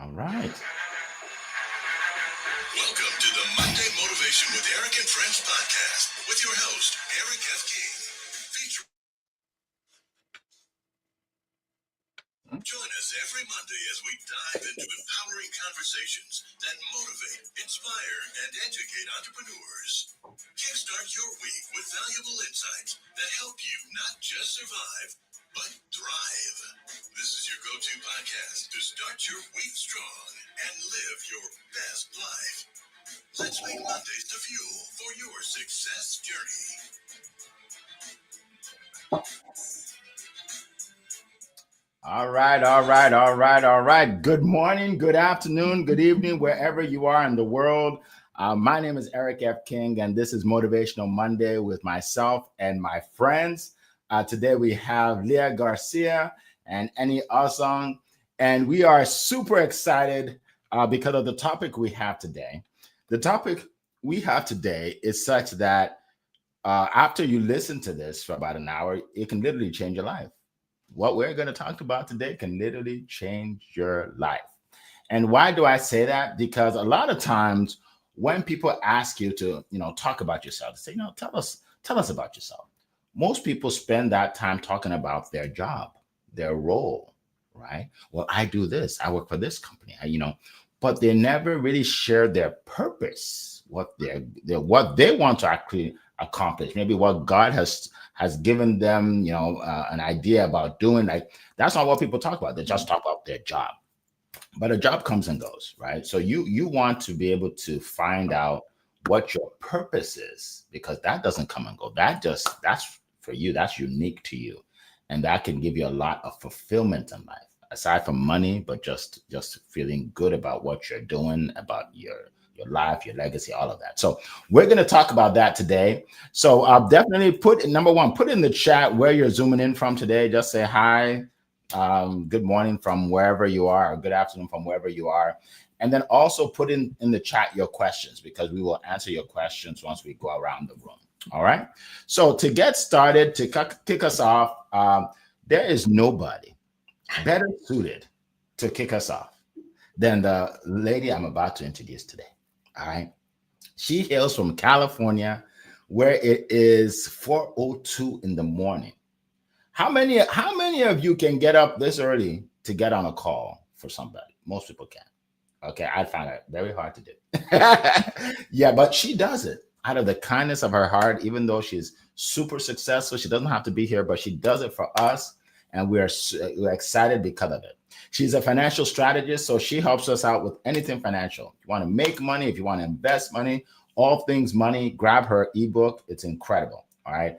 All right. Welcome to the Monday Motivation with Eric and Friends podcast with your host, Eric F. King. Join us every Monday as we dive into empowering conversations that motivate, inspire, and educate entrepreneurs. Kickstart your week with valuable insights that help you not just survive, but thrive. This is your go-to podcast to start your week strong and live your best life. Let's make Mondays the fuel for your success journey. All right. Good morning, good afternoon, good evening, wherever you are in the world. My name is Eric F. King, and this is Motivational Monday with myself and my friends. Today we have Leah Garcia and Annie Osong, and we are super excited because of the topic we have today. The topic we have today is such that after you listen to this for about an hour, it can literally change your life. What we're going to talk about today can literally change your life. And why do I say that? Because a lot of times when people ask you to, talk about yourself, they say, tell us about yourself. Most people spend that time talking about their job, their role, right? Well, I do this. I work for this company, but they never really share their purpose, what they want to actually accomplish, maybe what God has given them, an idea about doing. Like, that's not what people talk about. They just talk about their job. But a job comes and goes, right? So you want to be able to find out what your purpose is, because that doesn't come and go. That's for you. That's unique to you, and that can give you a lot of fulfillment in life, aside from money, but just feeling good about what you're doing, about your life, your legacy, all of that. So we're going to talk about that today. So definitely put in the chat where you're zooming in from today. Just say hi, good morning from wherever you are, or good afternoon from wherever you are. And then also put in the chat your questions, because we will answer your questions once we go around the room. All right. So to get started, to kick us off, there is nobody better suited to kick us off than the lady I'm about to introduce today. All right. She hails from California, where it is 4:02 in the morning. How many of you can get up this early to get on a call for somebody? Most people can. Okay, I find it very hard to do. Yeah, but she does it out of the kindness of her heart, even though she's super successful. She doesn't have to be here, but she does it for us, and we're excited because of it. She's a financial strategist, so she helps us out with anything financial. If you want to make money, if you want to invest money, all things money, grab her ebook. It's incredible. All right.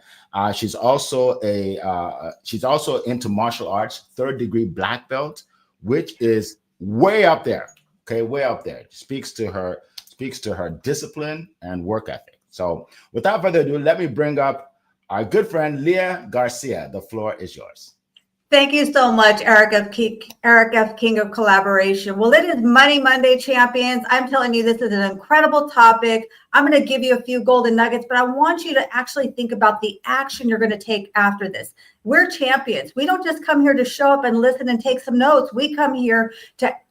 She's also into martial arts, third degree black belt, which is way up there. Okay, way up there. Speaks to her discipline and work ethic. So without further ado, let me bring up our good friend Leah Garcia. The floor is yours. Thank you so much, Eric F. King of Collaboration. Well, it is Money Monday, champions. I'm telling you, this is an incredible topic. I'm going to give you a few golden nuggets, but I want you to actually think about the action you're going to take after this. We're champions. We don't just come here to show up and listen and take some notes. We come here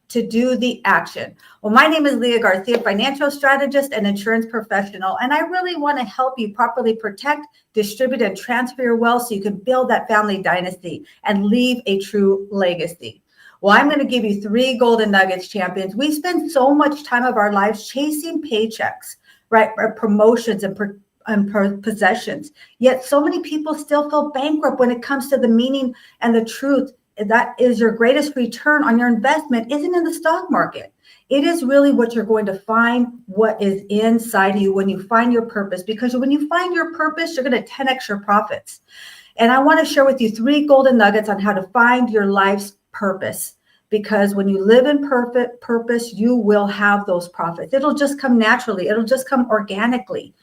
to do the action. Well, my name is Leah Garcia, financial strategist and insurance professional, and I really want to help you properly protect, distribute, and transfer your wealth so you can build that family dynasty and leave a true legacy. Well, I'm going to give you 3 golden nuggets, champions. We spend so much time of our lives chasing paychecks, right? Promotions and possessions. Yet so many people still feel bankrupt when it comes to the meaning and the truth that is your greatest return on your investment isn't in the stock market. It is really what you're going to find, what is inside you when you find your purpose. Because when you find your purpose, you're going to 10x your profits. And I want to share with you 3 golden nuggets on how to find your life's purpose. Because when you live in perfect purpose, you will have those profits. It'll just come naturally. It'll just come organically.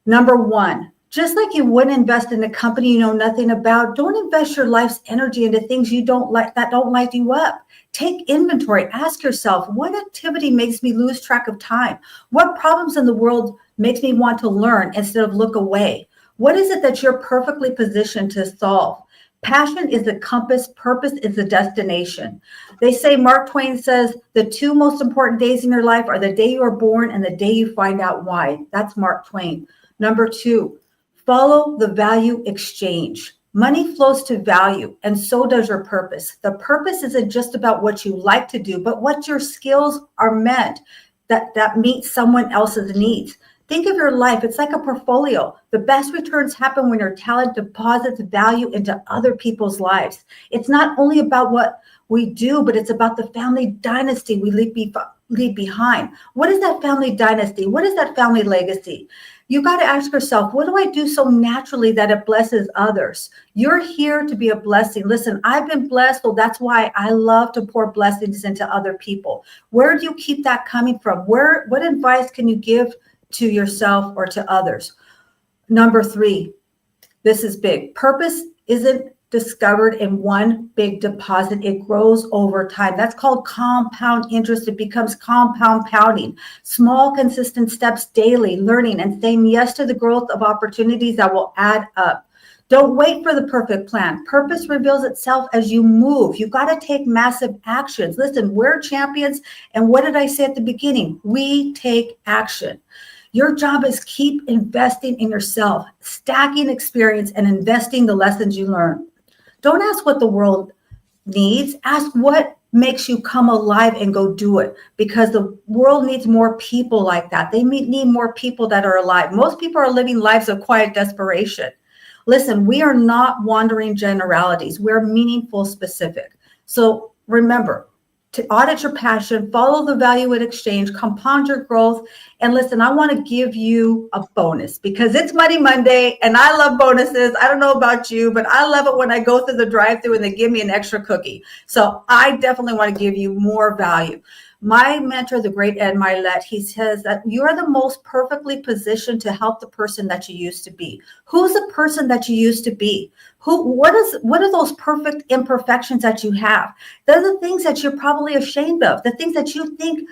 Number 1. Just like you wouldn't invest in a company you know nothing about, don't invest your life's energy into things you don't like, that don't light you up. Take inventory. Ask yourself, what activity makes me lose track of time? What problems in the world makes me want to learn instead of look away? What is it that you're perfectly positioned to solve? Passion is the compass, purpose is the destination. They say, Mark Twain says, the two most important days in your life are the day you are born and the day you find out why. That's Mark Twain. Number 2, follow the value exchange. Money flows to value, and so does your purpose. The purpose isn't just about what you like to do, but what your skills are meant that meet someone else's needs. Think of your life. It's like a portfolio. The best returns happen when your talent deposits value into other people's lives. It's not only about what we do, but it's about the family dynasty we leave behind. What is that family dynasty? What is that family legacy? You got to ask yourself, what do I do so naturally that it blesses others? You're here to be a blessing. Listen, I've been blessed, so that's why I love to pour blessings into other people. Where do you keep that coming from? What advice can you give to yourself or to others? Number 3, this is big. Purpose isn't discovered in one big deposit. It grows over time. That's called compound interest. It becomes compounding. Small, consistent steps daily, learning and saying yes to the growth of opportunities that will add up. Don't wait for the perfect plan. Purpose reveals itself as you move. You've got to take massive actions. Listen, we're champions. And what did I say at the beginning? We take action. Your job is keep investing in yourself, stacking experience, and investing the lessons you learn. Don't ask what the world needs. Ask what makes you come alive and go do it, because the world needs more people like that. They need more people that are alive. Most people are living lives of quiet desperation. Listen, we are not wandering generalities. We're meaningful, specific. So remember, to audit your passion, follow the value at exchange, compound your growth. And listen, I want to give you a bonus because it's Money Monday and I love bonuses. I don't know about you, but I love it when I go through the drive-thru and they give me an extra cookie. So I definitely want to give you more value. My mentor, the great Ed Milet, he says that you are the most perfectly positioned to help the person that you used to be. Who's the person that you used to be? What are those perfect imperfections that you have? They're the things that you're probably ashamed of, the things that you think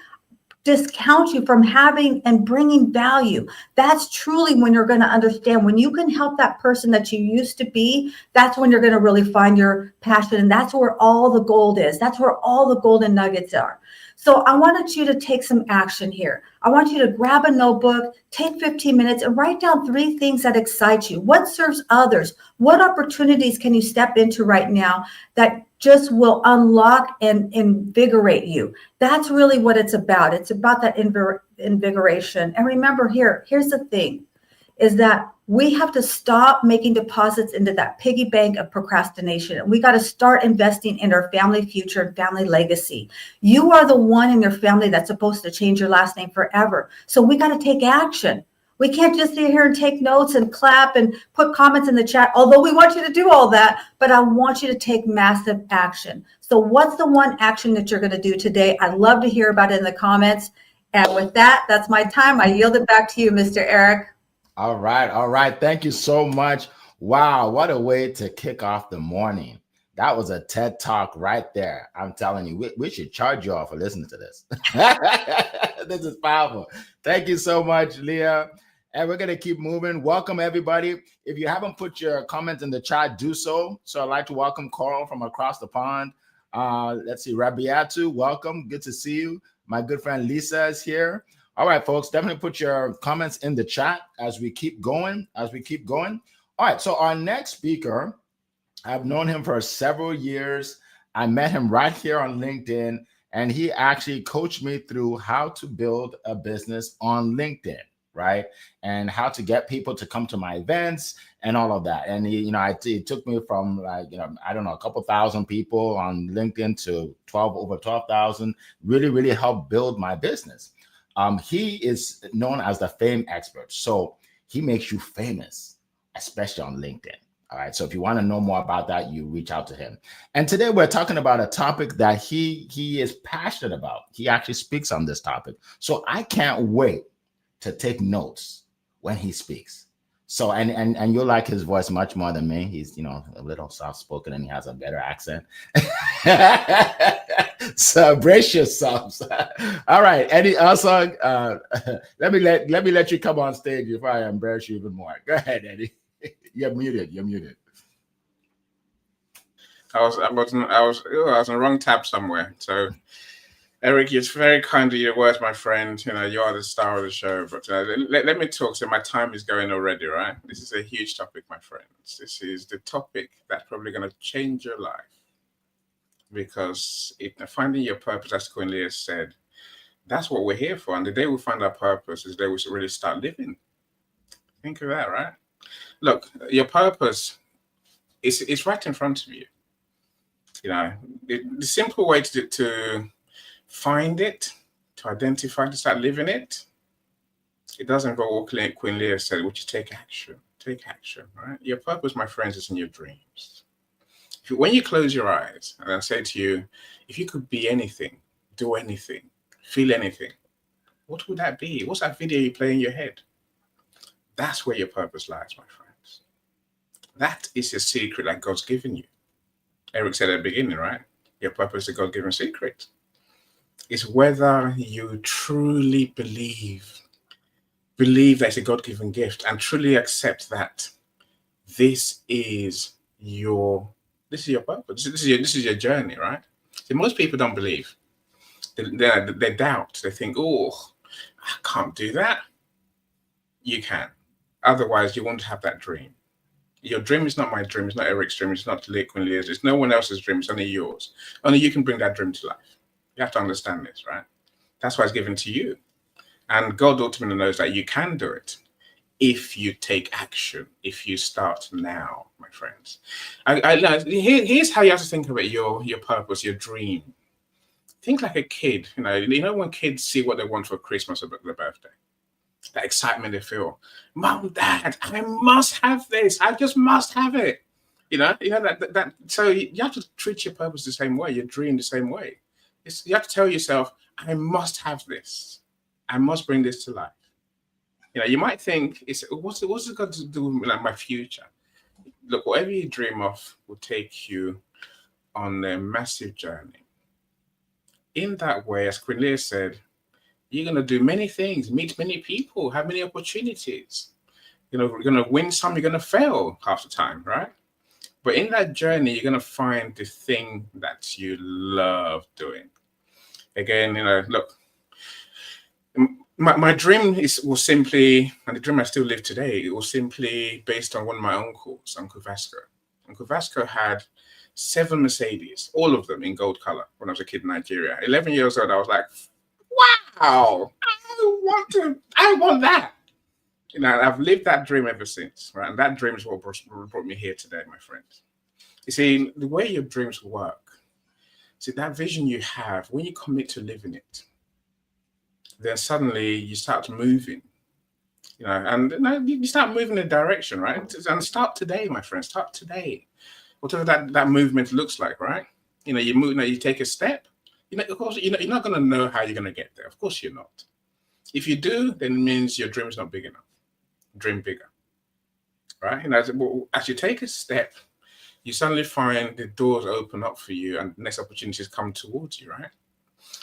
discount you from having and bringing value. That's truly when you're going to understand. When you can help that person that you used to be, that's when you're going to really find your passion. And that's where all the gold is. That's where all the golden nuggets are. So I wanted you to take some action here. I want you to grab a notebook, take 15 minutes and write down 3 things that excite you. What serves others? What opportunities can you step into right now that just will unlock and invigorate you? That's really what it's about. It's about that invigoration. And remember here's the thing, is that we have to stop making deposits into that piggy bank of procrastination. And we got to start investing in our family future and family legacy. You are the one in your family that's supposed to change your last name forever. So we got to take action. We can't just sit here and take notes and clap and put comments in the chat, although we want you to do all that, but I want you to take massive action. So what's the one action that you're going to do today? I'd love to hear about it in the comments. And with that, that's my time. I yield it back to you, Mr. Eric. All right. Thank you so much. Wow, what a way to kick off the morning. That was a TED Talk right there. I'm telling you, we should charge you all for listening to this. This is powerful. Thank you so much, Leah. And we're going to keep moving. Welcome, everybody. If you haven't put your comments in the chat, do so. So I'd like to welcome Coral from across the pond. Let's see, Rabiatu, welcome. Good to see you. My good friend Lisa is here. All right, folks, definitely put your comments in the chat as we keep going. All right, so our next speaker, I've known him for several years. I met him right here on LinkedIn, and he actually coached me through how to build a business on LinkedIn, right? And how to get people to come to my events and all of that. And it took me from a couple thousand people on LinkedIn to over 12,000, really helped build my business. He is known as the fame expert. So he makes you famous, especially on LinkedIn. All right. So if you want to know more about that, you reach out to him. And today we're talking about a topic that he is passionate about. He actually speaks on this topic. So I can't wait to take notes when he speaks. So, and you'll like his voice much more than me. He's, a little soft-spoken and he has a better accent. So brace yourselves. All right, Eddie Elsung, let me let you come on stage before I embarrass you even more. Go ahead, Eddie. You're muted. I was on the wrong tab somewhere. So, Eric, it's very kind of your words, my friend. You know, you are the star of the show. But let me talk. So my time is going already, right? This is a huge topic, my friends. This is the topic that's probably going to change your life, because finding your purpose, as Queen Leah said, that's what we're here for. And the day we find our purpose is the day we should really start living. Think of that, right? Look, your purpose is right in front of you. You know, the simple way to find it, to identify, to start living it, it doesn't involve what Queen Leah said, which is take action. Take action, right? Your purpose, my friends, is in your dreams. When you close your eyes and I say to you, if you could be anything, do anything, feel anything, what would that be? What's that video you play in your head? That's where your purpose lies, my friends. That is a secret that God's given you. Eric said at the beginning, right? Your purpose is a God-given secret. It's whether you truly believe that it's a God-given gift and truly accept that this is your purpose. This is your journey, right? See, most people don't believe. They doubt. They think, oh, I can't do that. You can. Otherwise, you won't have that dream. Your dream is not my dream. It's not Eric's dream. It's not Queen Leah's. It's no one else's dream. It's only yours. Only you can bring that dream to life. You have to understand this, right? That's why it's given to you. And God ultimately knows that you can do it if you take action, if you start now, my friends. Here's how you have to think about your purpose, your dream. Think like a kid. You know when kids see what they want for Christmas or their birthday, that excitement they feel. Mom, Dad, I must have this. I just must have it. You know that. So you have to treat your purpose the same way, your dream the same way. You have to tell yourself, I must have this. I must bring this to life. You know, you might think, what's it got to do with like my future? Look, whatever you dream of will take you on a massive journey. In that way, as Queen Leah said, you're going to do many things, meet many people, have many opportunities. You know, you're going to win some, you're going to fail half the time, right? But in that journey, you're going to find the thing that you love doing. Again, you know, look, my dream was simply, and the dream I still live today, it was simply based on one of my uncles, Uncle Vasco. Uncle Vasco had 7 Mercedes, all of them in gold color when I was a kid in Nigeria. 11 years old, I was like, wow, I want that. You know, I've lived that dream ever since, right? And that dream is what brought me here today, my friends. You see, the way your dreams work, see, that vision you have, when you commit to living it, then suddenly you start moving, you know, and you start moving in a direction, right? And start today, my friends, start today. Whatever that movement looks like, right? You know, you move, you take a step, you know, of course, you're not going to know how you're going to get there. Of course you're not. If you do, then it means your dream is not big enough. Dream bigger, right? You know, as you take a step, you suddenly find the doors open up for you and next opportunities come towards you, right?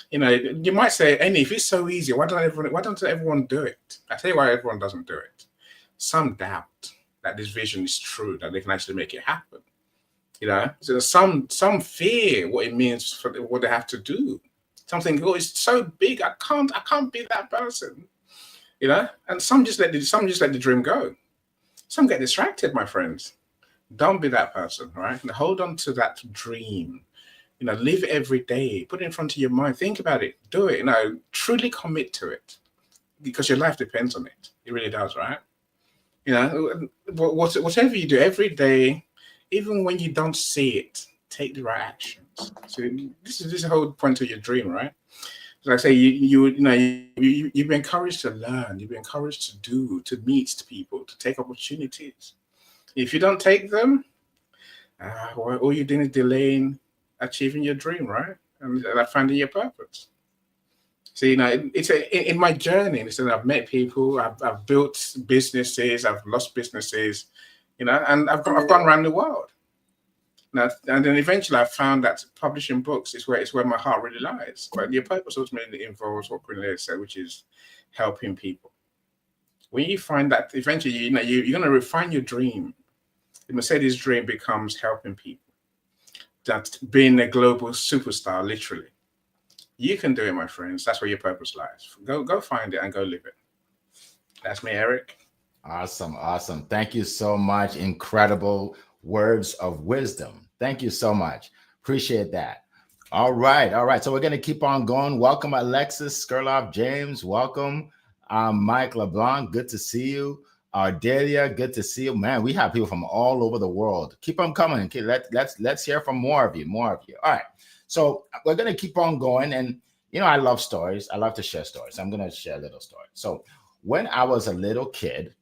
You know, you might say, Annie, if it's so easy, why don't everyone do it? I tell you why everyone doesn't do it. Some doubt that this vision is true, that they can actually make it happen. You know, so some fear what it means for what they have to do. Something, oh, it's so big, I can't be that person. You know, and some just let the dream go. Some get distracted, my friends. Don't be that person, right? And hold on to that dream. You know, live every day. Put it in front of your mind. Think about it. Do it. You know, truly commit to it, because your life depends on it. It really does, right? You know, whatever you do every day, even when you don't see it, take the right actions. So this is the whole point of your dream, right? Like I say, you've been encouraged to learn. You've been encouraged to do, to meet people, to take opportunities. If you don't take them, well, all you're doing is delaying achieving your dream, right? And finding your purpose. So, you know, it's in my journey. I've met people, I've built businesses, I've lost businesses, you know, and I've gone around the world. Now, and then eventually I found that publishing books is where my heart really lies. But your purpose ultimately involves what Queen Leah said, which is helping people. When you find that, eventually, you know, you're going to refine your dream. The Mercedes dream becomes helping people. that being a global superstar, literally. You can do it, my friends. That's where your purpose lies. Go find it and go live it. That's me, Eric. Awesome. Awesome. Thank you so much. Incredible words of wisdom. Thank you so much. Appreciate that. All right. All right. So we're going to keep on going. Welcome, Alexis Skurloff James. Welcome, Mike LeBlanc. Good to see you. Delia, good to see you. Man, we have people from all over the world. Keep them coming. Okay, let's hear from more of you. All right. So we're going to keep on going. And, you know, I love stories. I love to share stories. I'm going to share a little story. So when I was a little kid,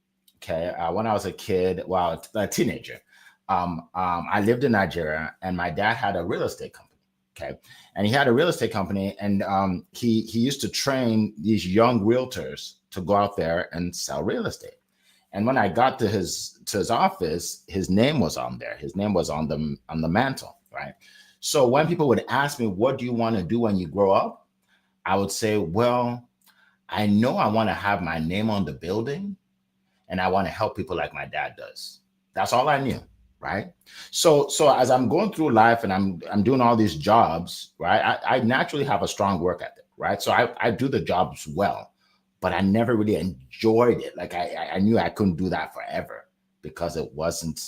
when I was a teenager, I lived in Nigeria, and my dad had a real estate company. Okay, and he had a real estate company, and he used to train these young realtors to go out there and sell real estate. And when I got to his office, his name was on there. His name was on the mantle, right? So when people would ask me, "What do you want to do when you grow up?" I would say, "Well, I know I want to have my name on the building, and I want to help people like my dad does." That's all I knew, right? So as I'm going through life and I'm doing all these jobs, right? I naturally have a strong work ethic, right? So I do the jobs well, but I never really enjoyed it. Like I knew I couldn't do that forever because it wasn't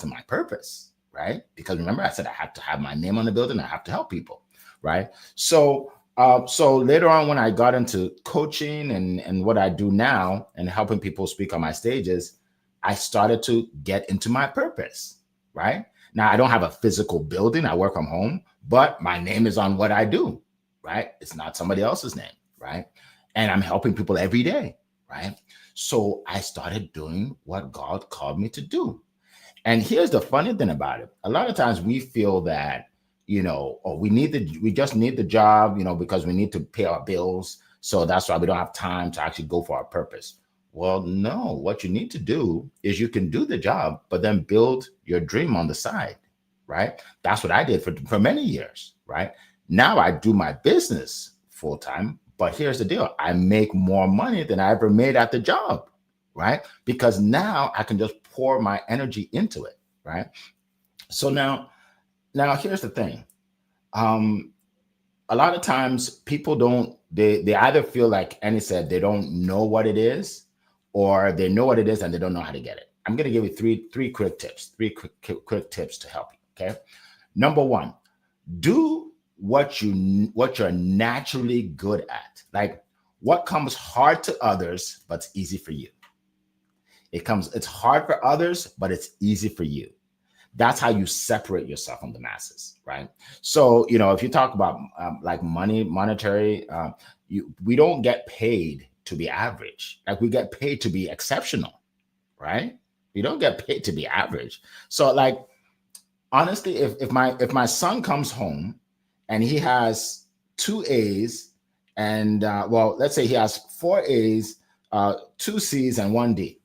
my purpose, right? Because remember, I said I have to have my name on the building. I have to help people, right? So later on, when I got into coaching and what I do now and helping people speak on my stages, I started to get into my purpose, right? Now, I don't have a physical building. I work from home, but my name is on what I do, right? It's not somebody else's name, right? And I'm helping people every day, right? So I started doing what God called me to do. And here's the funny thing about it. A lot of times we feel that, you know, we just need the job, you know, because we need to pay our bills. So that's why we don't have time to actually go for our purpose. Well, no, what you need to do is you can do the job, but then build your dream on the side, right? That's what I did for many years, right? Now I do my business full time, but here's the deal. I make more money than I ever made at the job, right? Because now I can just pour my energy into it, right? So now here's the thing. A lot of times people they either feel like Annie said, they don't know what it is, or they know what it is and they don't know how to get it. I'm going to give you three quick tips to help you. Okay. Number one, do what you're naturally good at. Like what comes hard to others, but it's easy for you. It's hard for others, but it's easy for you. That's how you separate yourself from the masses, right? So, you know, if you talk about like monetary, we don't get paid to be average. Like we get paid to be exceptional, right? We don't get paid to be average. So, like, honestly, if my son comes home and he has 2 A's and let's say he has 4 A's, 2 C's, and 1 D.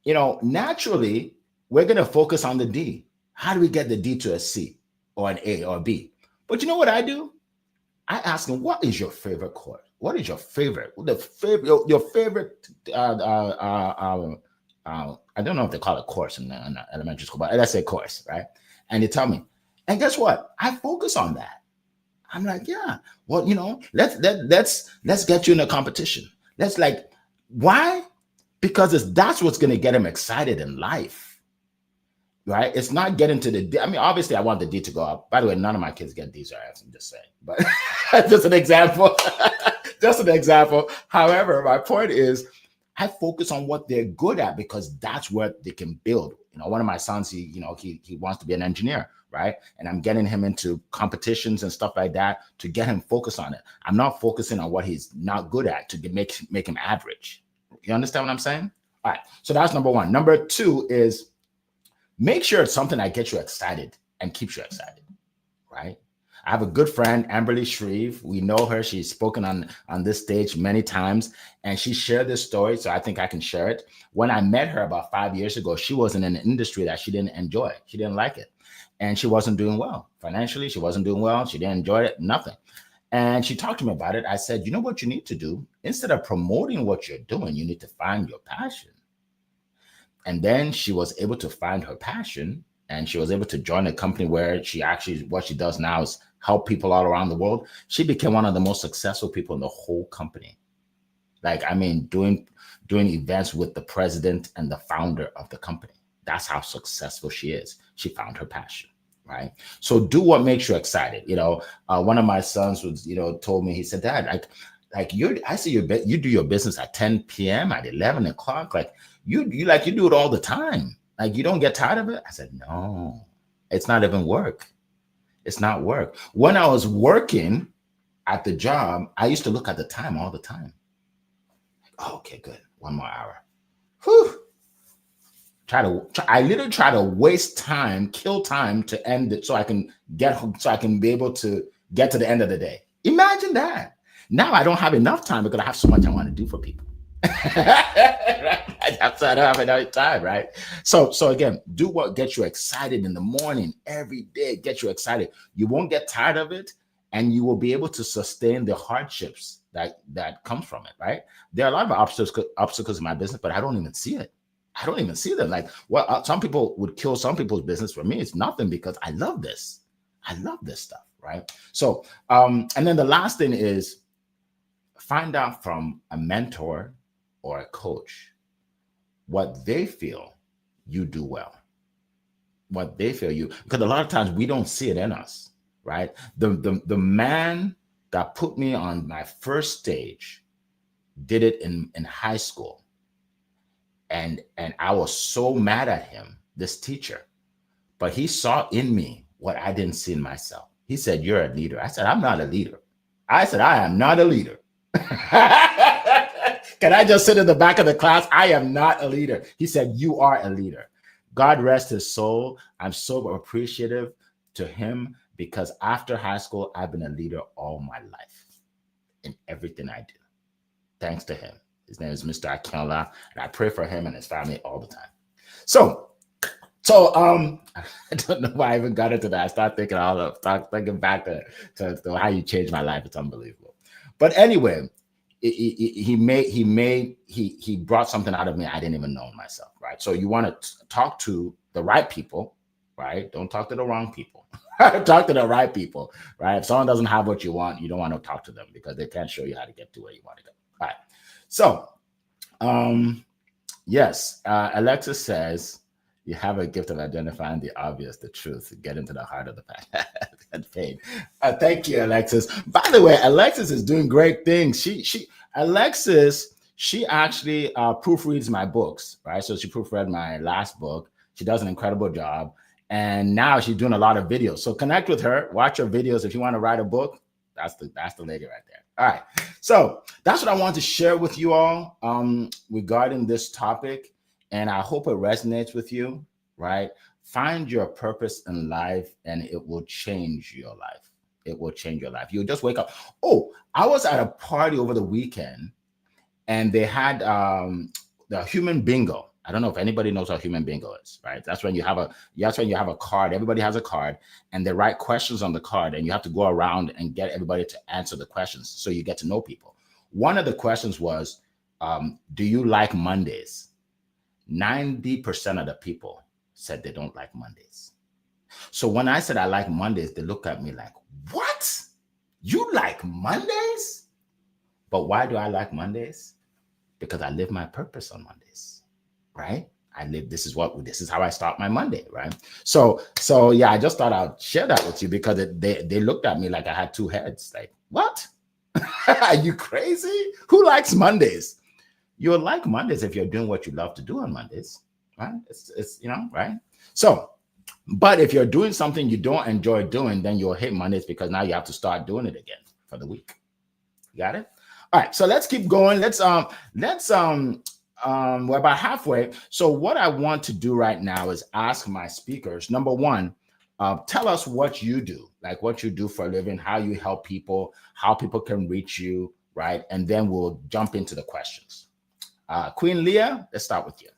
You know, naturally, we're going to focus on the D. How do we get the D to a C or an A or B? But you know what I do? I ask him, what is your favorite course? What is your favorite? Your favorite, I don't know if they call it course in elementary school, but let's say course, right? And they tell me, and guess what? I focus on that. I'm like, yeah, well, you know, let's get you in a competition. Let's why? Because that's what's going to get him excited in life, right? It's not getting to the D. I mean, obviously, I want the D to go up. By the way, none of my kids get D's or F's, I'm just saying. But just an example. Just an example. However, my point is, I focus on what they're good at because that's what they can build. You know, one of my sons, he wants to be an engineer, right? And I'm getting him into competitions and stuff like that to get him focused on it. I'm not focusing on what he's not good at to make him average. You understand what I'm saying? All right. So that's number one. Number two is make sure it's something that gets you excited and keeps you excited, right? I have a good friend, Amberly Shreve. We know her. She's spoken on this stage many times, and she shared this story, so I think I can share it. When I met her about 5 years ago, she was in an industry that she didn't enjoy. She didn't like it, and she wasn't doing well. Financially, she wasn't doing well. She didn't enjoy it, nothing. And she talked to me about it. I said, you know what you need to do? Instead of promoting what you're doing, you need to find your passion. And then she was able to find her passion, and she was able to join a company where she actually, what she does now is help people all around the world. She became one of the most successful people in the whole company. Like, I mean, doing events with the president and the founder of the company. That's how successful she is. She found her passion, right? So do what makes you excited. One of my sons was, told me, he said, Dad, I see you do your business at 10 p.m., at 11 o'clock. Like you do it all the time. Like you don't get tired of it. I said, no, it's not even work. It's not work. When I was working at the job, I used to look at the time all the time. Oh, okay, good. 1 more hour. Whew. I literally try to waste time, kill time to end it so I can be able to get to the end of the day. Imagine that. Now I don't have enough time because I have so much I want to do for people. I don't have enough time, right? So again, do what gets you excited in the morning every day. Get you excited. You won't get tired of it, and you will be able to sustain the hardships that comes from it, right? There are a lot of obstacles in my business, but I don't even see it. I don't even see them. Like, some people would kill some people's business. For me, it's nothing because I love this. I love this stuff, right? So, and then the last thing is find out from a mentor or a coach what they feel you do well. What they feel you, because a lot of times we don't see it in us, right? The man that put me on my first stage did it in high school. And I was so mad at him, this teacher, but he saw in me what I didn't see in myself. He said, "You're a leader." I said, "I'm not a leader." I said, "I am not a leader." Can I just sit in the back of the class? I am not a leader. He said, "You are a leader." God rest his soul. I'm so appreciative to him because after high school, I've been a leader all my life in everything I do. Thanks to him. His name is Mr. Akinola, and I pray for him and his family all the time. So I don't know why I even got into that. I start thinking back to how you changed my life. It's unbelievable. But anyway, he brought something out of me I didn't even know myself, right? So you want to talk to the right people, right? Don't talk to the wrong people. Talk to the right people, right? If someone doesn't have what you want, you don't want to talk to them because they can't show you how to get to where you want to go. All right. So, yes, Alexis says you have a gift of identifying the obvious, the truth, get into the heart of the pain. Thank you, Alexis. By the way, Alexis is doing great things. Alexis actually proofreads my books, right? So she proofread my last book. She does an incredible job. And now she's doing a lot of videos. So connect with her, watch her videos. If you want to write a book, that's the lady right there. All right. So that's what I want to share with you all regarding this topic. And I hope it resonates with you, right? Find your purpose in life and it will change your life. It will change your life. You'll just wake up. Oh, I was at a party over the weekend and they had the human bingo. I don't know if anybody knows how human bingo is, right? That's when you have a card. Everybody has a card and they write questions on the card and you have to go around and get everybody to answer the questions so you get to know people. One of the questions was, do you like Mondays? 90% of the people said they don't like Mondays. So when I said I like Mondays, they looked at me like, what? You like Mondays? But why do I like Mondays? Because I live my purpose on Mondays. Right? This is how I start my Monday, right? So yeah, I just thought I'd share that with you because they looked at me like I had two heads. Like, what? Are you crazy? Who likes Mondays? You'll like Mondays if you're doing what you love to do on Mondays, right? It's right? So, but if you're doing something you don't enjoy doing, then you'll hate Mondays because now you have to start doing it again for the week. Got it? All right, so let's keep going. We're about halfway. So what I want to do right now is ask my speakers, number one, tell us what you do, like what you do for a living, how you help people, how people can reach you, right? And then we'll jump into the questions. Queen Leah, let's start with you.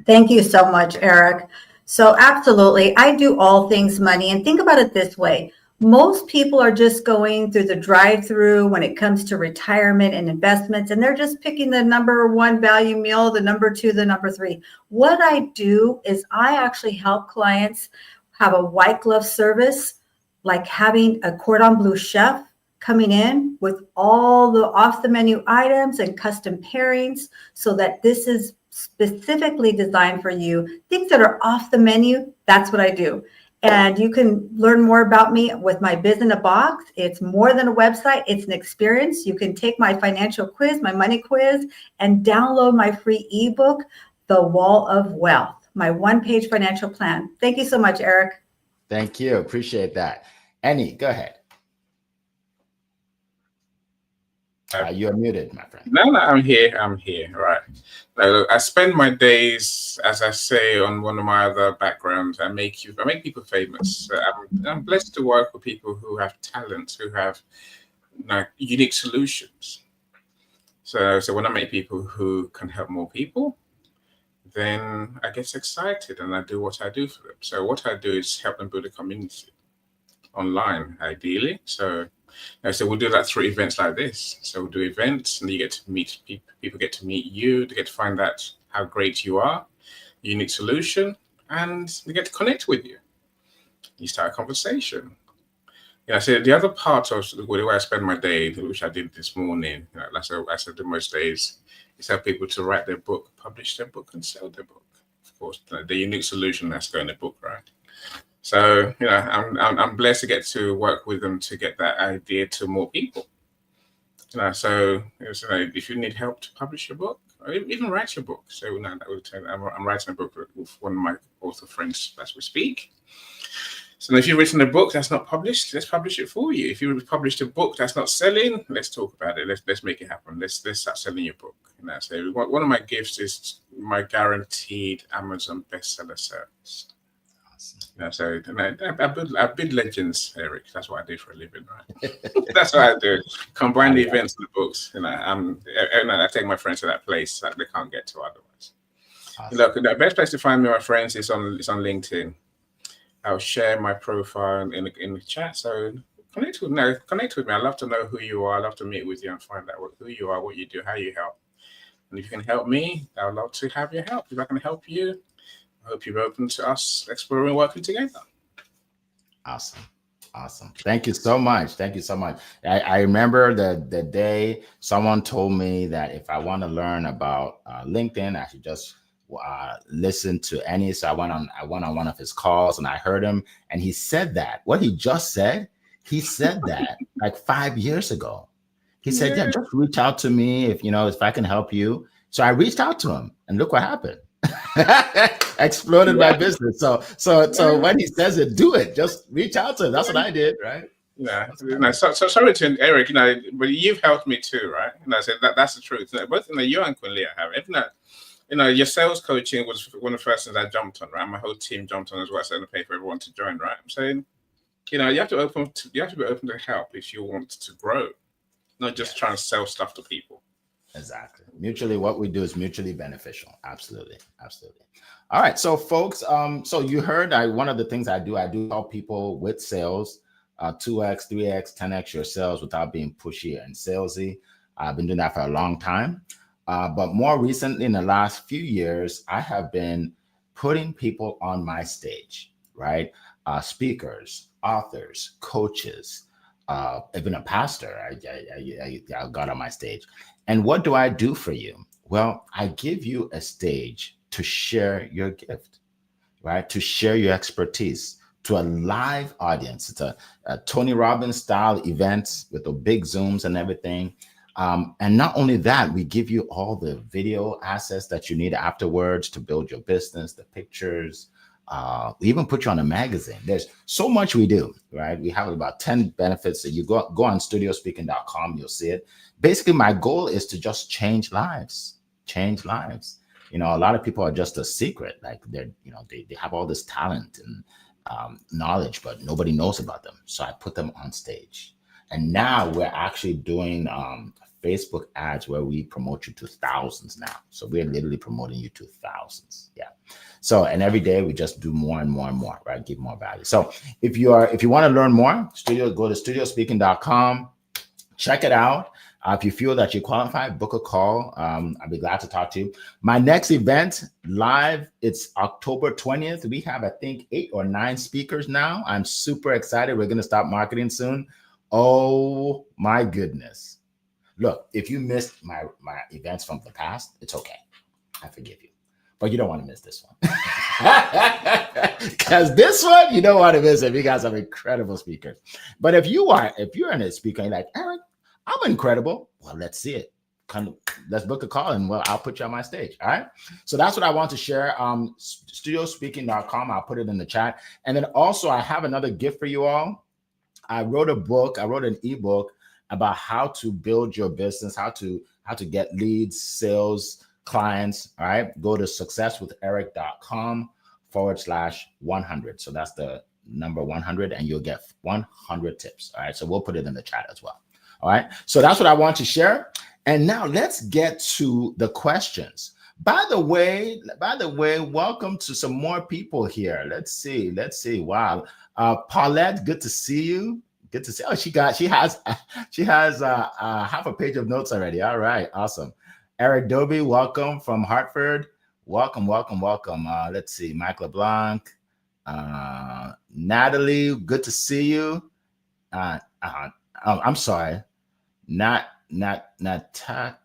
Thank you so much, Eric. So absolutely, I do all things money. And think about it this way. Most people are just going through the drive-through when it comes to retirement and investments, and they're just picking the number one value meal, the number two, the number three. What I do is I actually help clients have a white glove service, like having a cordon bleu chef coming in with all the off the menu items and custom pairings, so that this is specifically designed for you. Things that are off the menu, that's what I do. And you can learn more about me with my Biz in a Box. It's more than a website, it's an experience. You can take my financial quiz, my money quiz, and download my free ebook, The Wall of Wealth, my one-page financial plan. Thank you so much, Eric. Thank you. Appreciate that. Annie, go ahead. You're muted, my friend. No, I'm here. Right. Look, I spend my days, as I say on one of my other backgrounds, I make people famous. I'm blessed to work with people who have talents, who have unique solutions. So when I meet people who can help more people, then I get excited and I do what I do for them. So what I do is help them build a community online, ideally. So we'll do that through events like this. So we'll do events and you get to meet people, people get to meet you, they get to find out how great you are, unique solution, and they get to connect with you. You start a conversation. So the other part of the way I spend my day, which I did this morning, as I do most days, is help people to write their book, publish their book, and sell their book. Of course, the unique solution that's going in the book, right? So, I'm blessed to get to work with them to get that idea to more people. So if you need help to publish your book, or even write your book. So I'm writing a book with one of my author friends as we speak. So if you've written a book that's not published, let's publish it for you. If you've published a book that's not selling, let's talk about it. Let's make it happen. Let's start selling your book. So one of my gifts is my guaranteed Amazon bestseller service. So I build legends, Eric. That's what I do for a living, right? That's what I do. Combine the events and the books. I take my friends to that place that they can't get to otherwise. Awesome. Look, the best place to find me, my friends, is on LinkedIn. I'll share my profile in the chat. So connect with me. I love to know who you are. I love to meet with you and find out who you are, what you do, how you help. And if you can help me, I'd love to have your help. If I can help you, I hope you're open to us exploring and working together. Awesome. Thank you so much. I remember the day someone told me that if I want to learn about LinkedIn, I should just listen to Annie. So I went on one of his calls and I heard him, and he said that what he just said, he said that like 5 years ago. He said, yeah, just reach out to me if I can help you. So I reached out to him, and look what happened. Exploded my business. So when he says it, do it. Just reach out to him. That's what I did, right? Yeah. So sorry to Eric, but you've helped me too, right? So that's the truth. Both you and Quinlea have. Your sales coaching was one of the first things I jumped on, right? My whole team jumped on as well, so I pay for everyone to join, right? I'm saying, you have to be open to help if you want to grow, not just trying to sell stuff to people. Exactly. What we do is mutually beneficial. Absolutely. All right. So folks, so you heard one of the things I do help people with sales, 2x, 3x, 10x your sales without being pushy and salesy. I've been doing that for a long time. But more recently, in the last few years, I have been putting people on my stage, right? Speakers, authors, coaches, even a pastor, I got on my stage. And what do I do for you? Well, I give you a stage to share your gift, right? To share your expertise to a live audience. It's a Tony Robbins style event with the big Zooms and everything. And not only that, we give you all the video assets that you need afterwards to build your business, the pictures. We even put you on a magazine. There's so much we do, right? We have about 10 benefits that you go on studiospeaking.com, you'll see it. Basically, my goal is to just change lives. A lot of people are just a secret. Like they have all this talent and knowledge, but nobody knows about them. So I put them on stage. And now we're actually doing Facebook ads where we promote you to thousands now. So we're literally promoting you to thousands. Yeah. So, and every day we just do more and more and more, right? Give more value. So if you want to learn more, go to studiospeaking.com, check it out. If you feel that you qualify, book a call. I'll be glad to talk to you. My next event live, it's October 20th. We have, I think, 8 or 9 speakers now. I'm super excited. We're going to start marketing soon. Oh my goodness. Look, if you missed my events from the past, it's okay. I forgive you. But you don't want to miss this one. Because this one, you don't want to miss it. We got some incredible speakers. But if you're in a speaker and you're like, Eric, I'm incredible. Well, let's see it. Let's book a call and I'll put you on my stage. All right. So that's what I want to share. Studiospeaking.com. I'll put it in the chat. And then also I have another gift for you all. I wrote an ebook about how to build your business, how to get leads, sales, clients. All right. Go to successwitheric.com/100. So that's the number 100 and you'll get 100 tips. All right. So we'll put it in the chat as well. All right. So that's what I want to share. And now let's get to the questions. By the way, welcome to some more people here. Let's see. Wow. Paulette, good to see you. Good to see. Oh, she has half a page of notes already. All right. Awesome. Eric Doby, welcome from Hartford. Welcome. Let's see. Mike LeBlanc. Natalie, good to see you. I'm sorry. Not Natasha,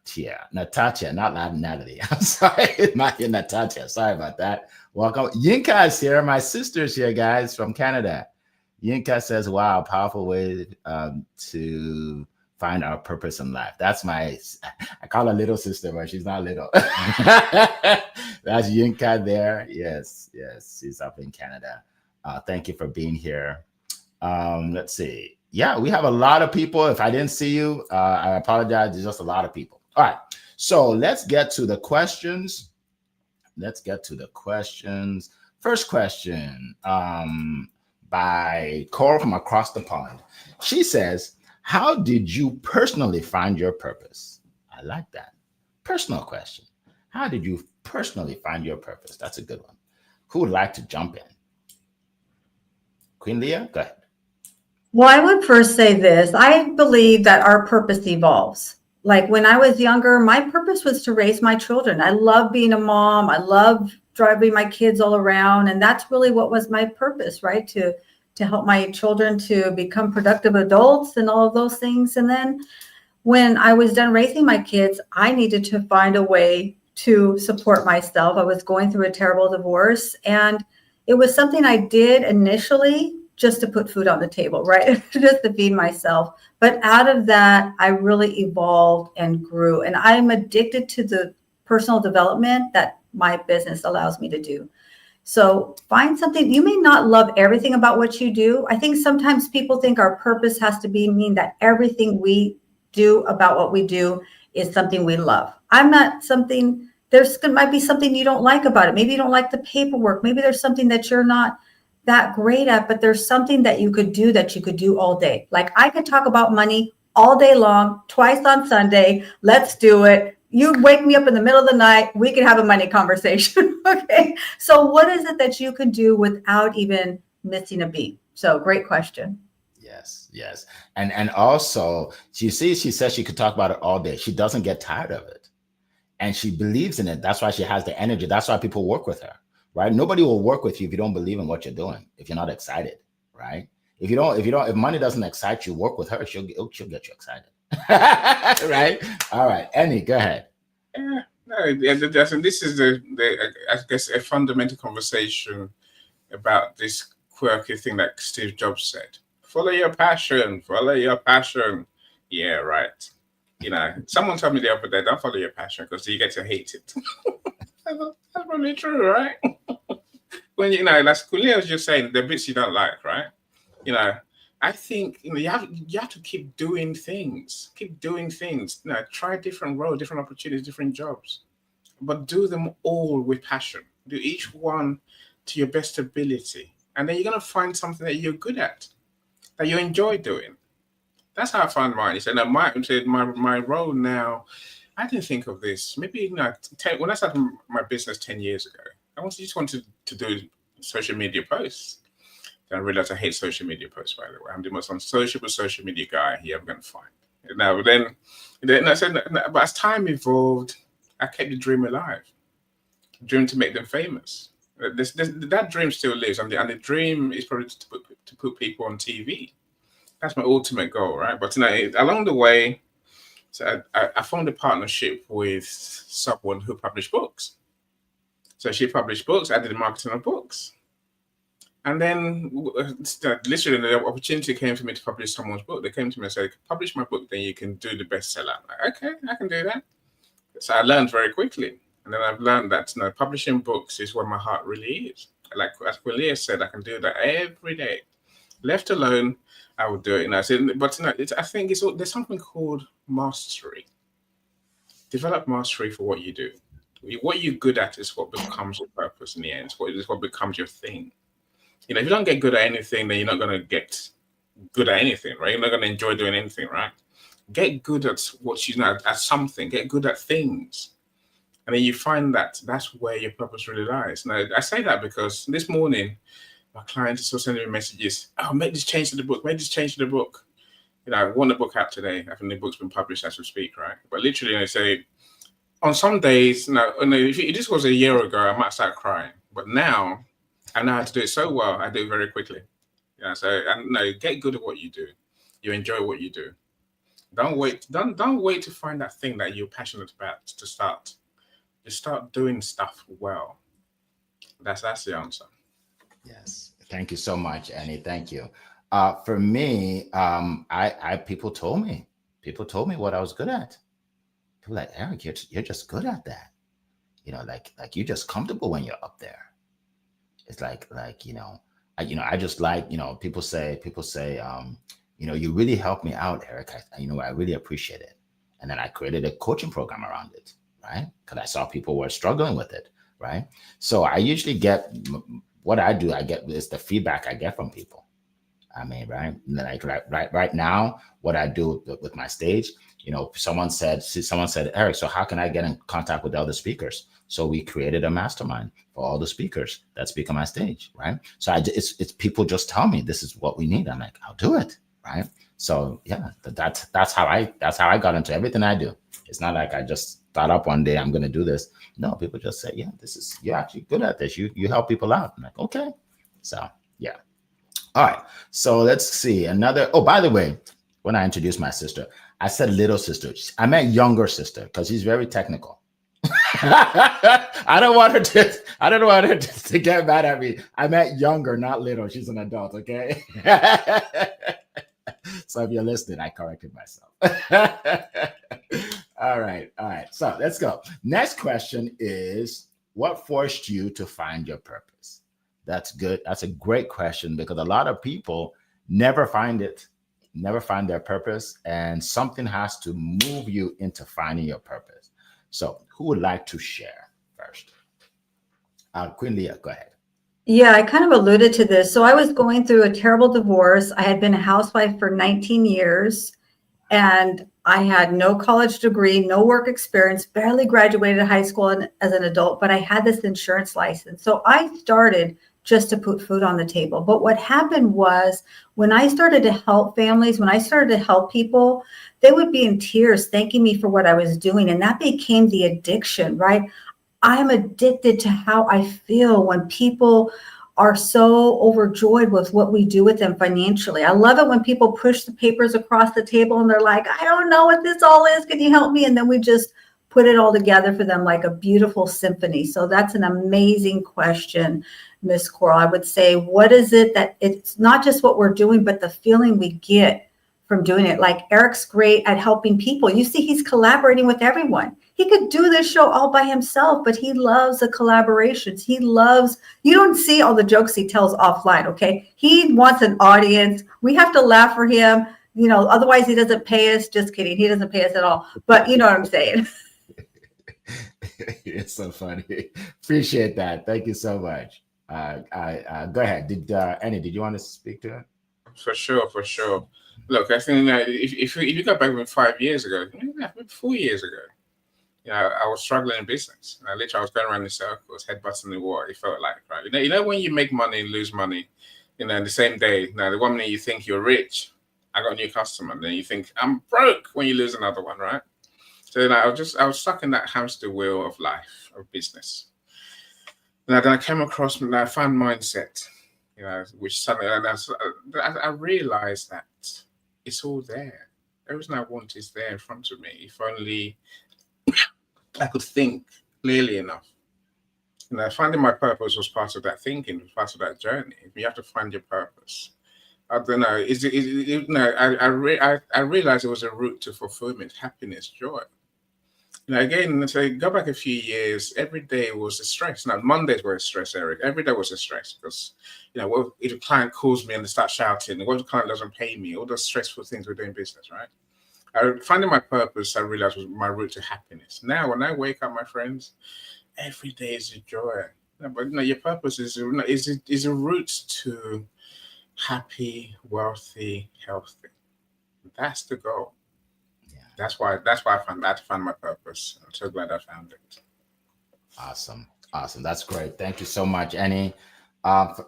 not Natalie. I'm sorry, not Natasha. Sorry about that. Welcome. Yinka is here. My sister's here, guys, from Canada. Yinka says, wow, powerful way to find our purpose in life. That's I call her little sister, but she's not little. That's Yinka there. Yes, she's up in Canada. Thank you for being here. Let's see. Yeah, we have a lot of people. If I didn't see you, I apologize. There's just a lot of people. All right. So let's get to the questions. First question by Cora from across the pond. She says, how did you personally find your purpose? I like that. Personal question. How did you personally find your purpose? That's a good one. Who would like to jump in? Queen Leah, go ahead. Well, I would first say this. I believe that our purpose evolves. Like when I was younger, my purpose was to raise my children. I love being a mom. I love driving my kids all around. And that's really what was my purpose, right? To help my children to become productive adults and all of those things. And then when I was done raising my kids, I needed to find a way to support myself. I was going through a terrible divorce. And it was something I did initially just to put food on the table, right? Just to feed myself. But out of that, I really evolved and grew. And I'm addicted to the personal development that my business allows me to do. So find something. You may not love everything about what you do. I think sometimes people think our purpose has to mean that everything we do about what we do is something we love. Might be something you don't like about it. Maybe you don't like the paperwork. Maybe there's something that you're not that great at, but there's something that you could do all day. Like I could talk about money all day long, twice on Sunday. Let's do it. You wake me up in the middle of the night. We can have a money conversation. Okay. So what is it that you can do without even missing a beat? So great question. Yes. And also she says she could talk about it all day. She doesn't get tired of it. And she believes in it. That's why she has the energy. That's why people work with her. Right? Nobody will work with you if you don't believe in what you're doing, if you're not excited, right? If money doesn't excite you, work with her. She'll get you excited. Right? All right. Annie, go ahead. This is I guess a fundamental conversation about this quirky thing that Steve Jobs said. Follow your passion. Yeah, right. Someone told me the other day, don't follow your passion because you get to hate it. That's probably true, right? When like Kulia was just saying, the bits you don't like, right? I think you have to keep doing things. Try different roles, different opportunities, different jobs, but do them all with passion. Do each one to your best ability, and then you're gonna find something that you're good at, that you enjoy doing. That's how I found mine. He said, "No, my role now. I didn't think of this. Maybe when I started my business 10 years ago, I just wanted to do social media posts. Then I realized I hate social media posts. By the way, I'm the most unsociable social media guy you're ever going to find. Now, then I said, but as time evolved, I kept the dream alive. Dream to make them famous. That dream still lives, and the dream is probably to put people on TV. That's my ultimate goal, right? But along the way, so I formed a partnership with someone who published books. So she published books. I did the marketing of books, and then literally the opportunity came for me to publish someone's book. They came to me and said, "Publish my book, then you can do the bestseller." I'm like, okay, I can do that. So I learned very quickly. And then I've learned that publishing books is where my heart really is. Like as Quillia said, I can do that every day. Left alone, I would do it. I think there's something called mastery. Develop mastery for what you do. What you're good at is what becomes your purpose in the end. It's what becomes your thing. If you don't get good at anything, then you're not going to get good at anything, right? You're not going to enjoy doing anything, right? Get good at what you know, at something. Get good at things. And then you find that that's where your purpose really lies. Now, I say that because this morning, my client is still sending me messages. Oh, make this change to the book. Make this change to the book. I want the book out today. I think the book's been published as we speak, right? But literally, I say, on some days, if this was a year ago, I might start crying. But now, I know how to do it so well. I do it very quickly. Get good at what you do. You enjoy what you do. Don't wait to find that thing that you're passionate about to start. Just start doing stuff well. That's the answer. Yes. Thank you so much, Annie. Thank you. For me, people told me what I was good at. People like, Eric, you're just good at that. Like you're just comfortable when you're up there. It's like I just like, people say, you really helped me out, Eric. I really appreciate it. And then I created a coaching program around it, right? Because I saw people were struggling with it, right? So I usually get what I do. I get is the feedback I get from people. I mean, right? Like right now, what I do with my stage, someone said, Eric, so how can I get in contact with other speakers? So we created a mastermind for all the speakers that speak on my stage, right? So it's people just tell me this is what we need. I'm like, I'll do it, right? So yeah, that's how I got into everything I do. It's not like I just thought up one day I'm going to do this. No, people just say, yeah, you're actually good at this. You help people out. I'm like, okay. So yeah. All right. So let's see another. Oh, by the way, when I introduced my sister, I said little sister. I meant younger sister because she's very technical. I don't want her to get mad at me. I meant younger, not little. She's an adult. Okay. So if you're listening, I corrected myself. All right. So let's go. Next question is, what forced you to find your purpose? That's good. That's a great question because a lot of people never find their purpose, and something has to move you into finding your purpose. So who would like to share first? Queen Leah, go ahead. Yeah, I kind of alluded to this. So I was going through a terrible divorce. I had been a housewife for 19 years and I had no college degree, no work experience, barely graduated high school as an adult, but I had this insurance license. So I started just to put food on the table. But what happened was when I started to help families, when I started to help people, they would be in tears thanking me for what I was doing. And that became the addiction, right? I'm addicted to how I feel when people are so overjoyed with what we do with them financially. I love it when people push the papers across the table and they're like, I don't know what this all is. Can you help me? And then we just put it all together for them like a beautiful symphony. So that's an amazing question, Miss Coral. I would say, what is it that it's not just what we're doing, but the feeling we get from doing it? Like Eric's great at helping people. You see, he's collaborating with everyone. He could do this show all by himself, but he loves the collaborations. You don't see all the jokes he tells offline, okay? He wants an audience. We have to laugh for him, otherwise he doesn't pay us. Just kidding. He doesn't pay us at all, but you know what I'm saying. It's so funny. Appreciate that. Thank you so much. Go ahead. Annie, did you want to speak to it? For sure. Look, I think if you go back even 5 years ago, 4 years ago, I was struggling in business. Literally, I was going around in circles, headbutting the wall. It felt like, right? When you make money and lose money, the same day. The 1 minute you think you're rich, I got a new customer. Then you think I'm broke when you lose another one, right? So I was stuck in that hamster wheel of life, of business. Then I came across, I found mindset, which suddenly I realized that it's all there. Everything I want is there in front of me. If only I could think clearly enough. Finding my purpose was part of that thinking, was part of that journey. You have to find your purpose. I don't know. I realized it was a route to fulfillment, happiness, joy. Again, so go back a few years, every day was a stress. Now, Mondays were a stress, Eric. Every day was a stress because, if a client calls me and they start shouting, what if the client doesn't pay me, all those stressful things we're doing business, right? Finding my purpose, I realized, was my route to happiness. Now, when I wake up, my friends, every day is a joy. But your purpose is a route to happy, wealthy, healthy. That's the goal. That's why I had to find my purpose. I'm so glad I found it. Awesome. That's great. Thank you so much, Annie.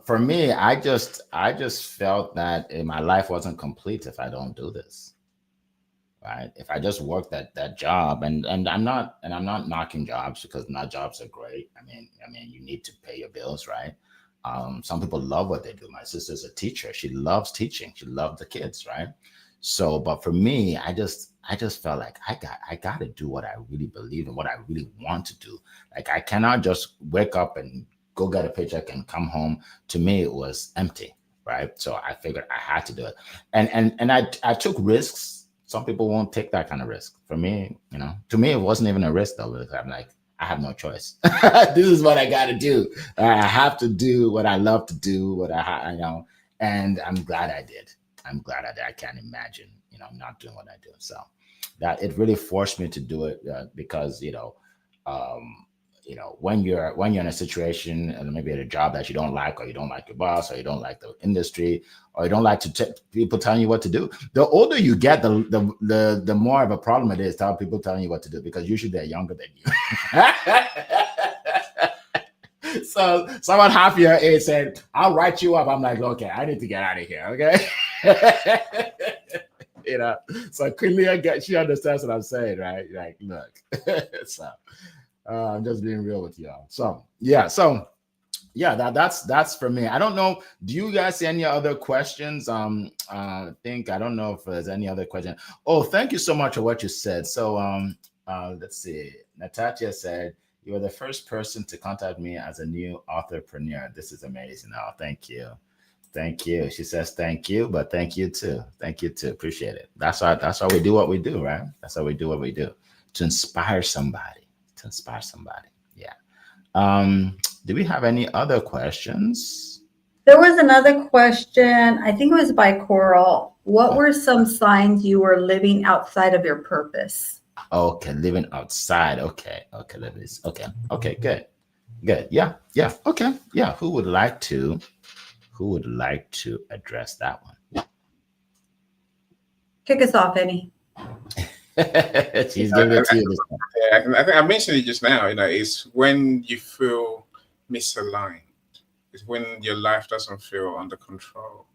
For me, I just felt that my life wasn't complete if I don't do this. Right? If I just work that job, and I'm not knocking jobs, because not jobs are great. I mean, you need to pay your bills, right? Some people love what they do. My sister's a teacher. She loves teaching. She loves the kids, right? So, but for me, I just felt like I got to do what I really believe in, what I really want to do. Like, I cannot just wake up and go get a paycheck and come home. To me, it was empty, right? So I figured I had to do it, and I took risks. Some people won't take that kind of risk. For me, to me, it wasn't even a risk though. Because I'm like, I have no choice. This is what I got to do. I have to do what I love to do. What and I'm glad I did. I can't imagine, not doing what I do. So that it really forced me to do it because, when you're in a situation and maybe at a job that you don't like, or you don't like your boss, or you don't like the industry, or you don't like people telling you what to do. The older you get, the more of a problem it is people telling you what to do, because usually they're younger than you. So someone half your age said, "I'll write you up." I'm like, okay, I need to get out of here. Okay. So clearly she understands what I'm saying, right? Like, look. So I'm just being real with y'all. So that's for me. I don't know. Do you guys see any other questions? I don't know if there's any other question. Oh, thank you so much for what you said. So let's see. Natasha said, "You are the first person to contact me as a new entrepreneur. This is amazing." Oh, thank you. Thank you. She says thank you, but thank you too. Thank you too. Appreciate it. That's why we do what we do, right? That's how we do what we do, to inspire somebody. Yeah. Do we have any other questions? There was another question. I think it was by Coral. What were some signs you were living outside of your purpose? Okay, living outside. Okay. Okay, good. Yeah. Okay. Yeah. Who would like to address that one? Kick us off, Annie. She's giving it to you. Yeah, I think I mentioned it just now. It's when you feel misaligned. It's when your life doesn't feel under control.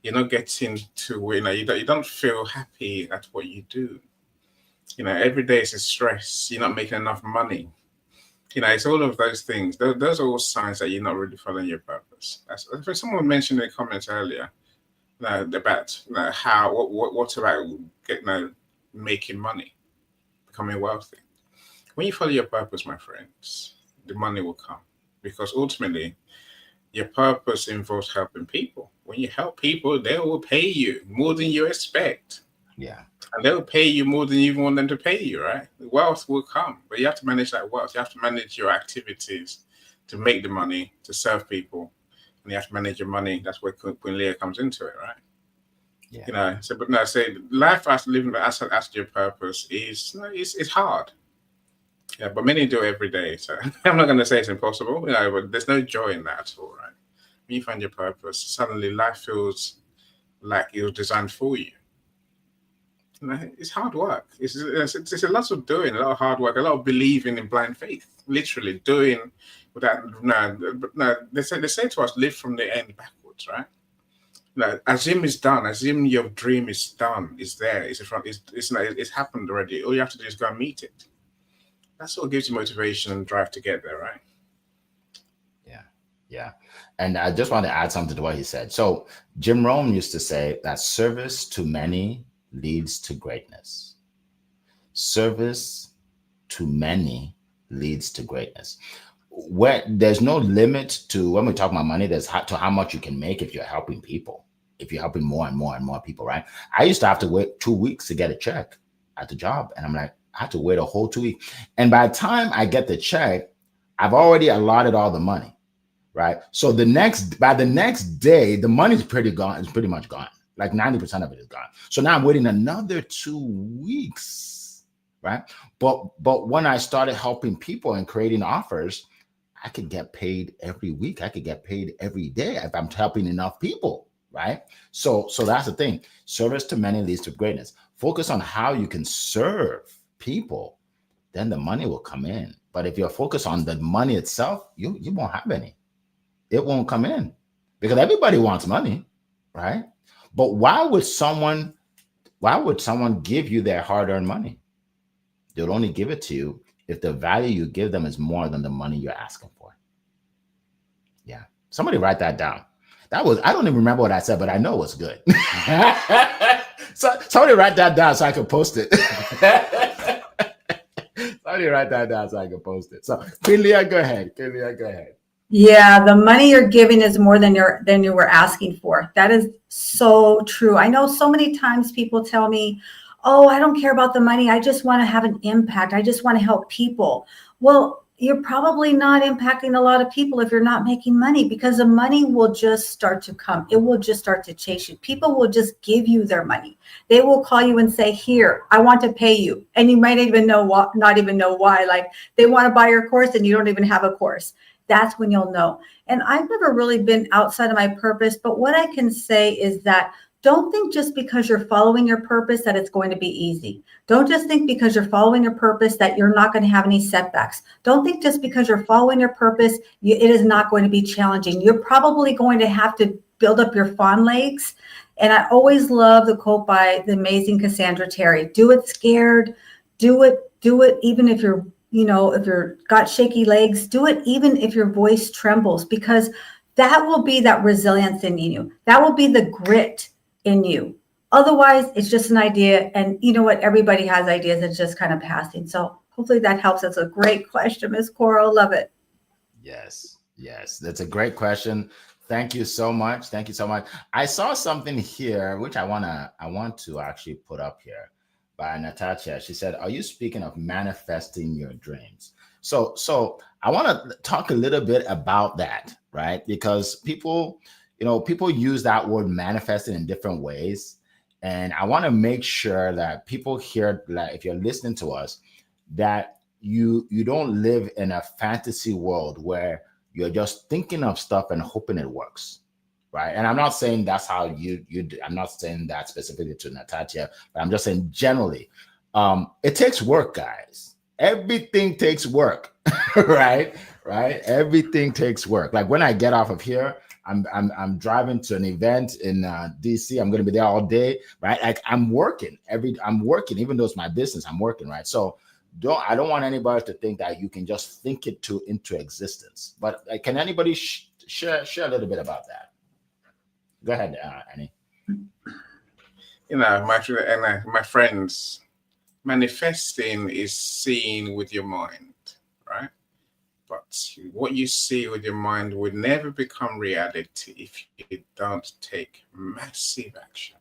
You're not getting to you don't feel happy at what you do. Every day is a stress. You're not making enough money. It's all of those things. Those are all signs that you're not really following your purpose. Someone mentioned in the comments earlier about what about making money, becoming wealthy. When you follow your purpose, my friends, the money will come, because ultimately your purpose involves helping people. When you help people, they will pay you more than you expect. Yeah. And they will pay you more than you even want them to pay you, right? The wealth will come, but you have to manage that wealth. You have to manage your activities to make the money, to serve people. And you have to manage your money. That's where Queen Leah comes into it, right? Yeah. I say life as living as your purpose is hard. Yeah, but many do every day. So I'm not going to say it's impossible, but there's no joy in that at all, right? When you find your purpose, suddenly life feels like it was designed for you. It's hard work. It's a lot of doing, a lot of hard work, a lot of believing in blind faith. Literally doing without. No. They say to us, live from the end backwards, right? No, assume it's done. Assume your dream is done. It's there. It's happened already. All you have to do is go and meet it. That's what gives you motivation and drive to get there, right? Yeah. And I just want to add something to what he said. So Jim Rohn used to say that service to many leads to greatness. Service to many leads to greatness. Where there's no limit to, when we talk about money, there's to how much you can make if you're helping people, if you're helping more and more and more people, right? I used to have to wait 2 weeks to get a check at the job. And I'm like, I have to wait a whole 2 weeks. And by the time I get the check, I've already allotted all the money. Right. So by the next day, the money's pretty much gone. Like 90% of it is gone. So now I'm waiting another 2 weeks. Right. But when I started helping people and creating offers, I could get paid every week. I could get paid every day if I'm helping enough people. Right. So that's the thing. Service to many leads to greatness. Focus on how you can serve people, then the money will come in. But if you're focused on the money itself, you won't have any. It won't come in because everybody wants money, right? But why would someone give you their hard-earned money? They'll only give it to you if the value you give them is more than the money you're asking for. Yeah. Somebody write that down. I don't even remember what I said, but I know it was good. So somebody write that down so I can post it. Somebody write that down so I can post it. So Queen Leah, go ahead. Yeah, the money you're giving is more than you were asking for. That is so true. I know so many times people tell me, oh, I don't care about the money. I just want to have an impact. I just want to help people. Well, you're probably not impacting a lot of people if you're not making money, because the money will just start to come. It will just start to chase you. People will just give you their money. They will call you and say, here, I want to pay you. And you might even not even know why. Like they want to buy your course and you don't even have a course. That's when you'll know. And I've never really been outside of my purpose, but what I can say is that don't think just because you're following your purpose that it's going to be easy. Don't just think because you're following your purpose that you're not going to have any setbacks. Don't think just because you're following your purpose, it is not going to be challenging. You're probably going to have to build up your fawn legs. And I always love the quote by the amazing Cassandra Terry, do it scared, do it even if you're if you're got shaky legs, do it even if your voice trembles, because that will be that resilience in you. That will be the grit in you. Otherwise, it's just an idea. And you know what? Everybody has ideas. It's just kind of passing. So hopefully that helps. That's a great question, Ms. Coral. Love it. Yes. That's a great question. Thank you so much. I saw something here, which I want to actually put up here, by Natasha. She said, are you speaking of manifesting your dreams? So I want to talk a little bit about that, right? Because people use that word manifesting in different ways. And I want to make sure that people hear, like, if you're listening to us, that you don't live in a fantasy world where you're just thinking of stuff and hoping it works. Right. And I'm not saying that's how you do. I'm not saying that specifically to Natasha, but I'm just saying generally, it takes work, guys. Everything takes work, right? Everything takes work. Like when I get off of here, I'm driving to an event in DC. I'm going to be there all day, right? Like I'm working, even though it's my business, I'm working, right? So I don't want anybody to think that you can just think it into existence. But can anybody share a little bit about that? Go ahead, Annie. My friends, manifesting is seeing with your mind, right? But what you see with your mind would never become reality if you don't take massive action.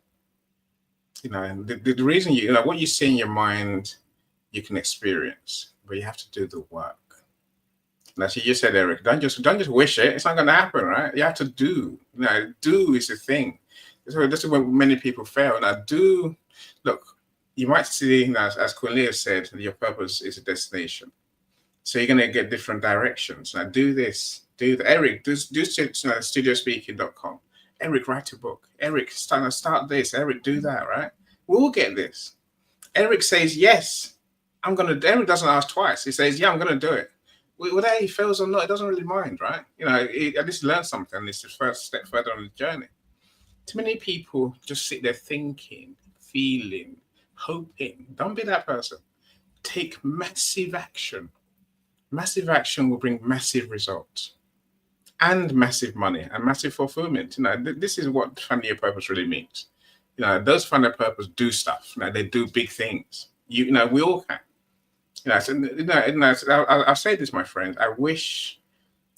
The reason what you see in your mind, you can experience, but you have to do the work. Like you said, Eric, don't just wish it. It's not going to happen, right? You have to do. Do is the thing. This is where many people fail. Now, look, you might see, as Queen said, your purpose is a destination. So you're going to get different directions. Now, do this, do that. Eric, do studiospeaking.com. Eric, write a book. Eric, start this. Eric, do that, right? We'll get this. Eric says, yes, Eric doesn't ask twice. He says, yeah, I'm going to do it. Whether he fails or not, it doesn't really mind, right? He at least learn something. It's his first step further on the journey. Too many people just sit there thinking, feeling, hoping. Don't be that person. Take massive action. Massive action will bring massive results and massive money and massive fulfillment. This is what finding your purpose really means. Those find their purpose do stuff. They do big things. We all can. I'll say this, my friend. I wish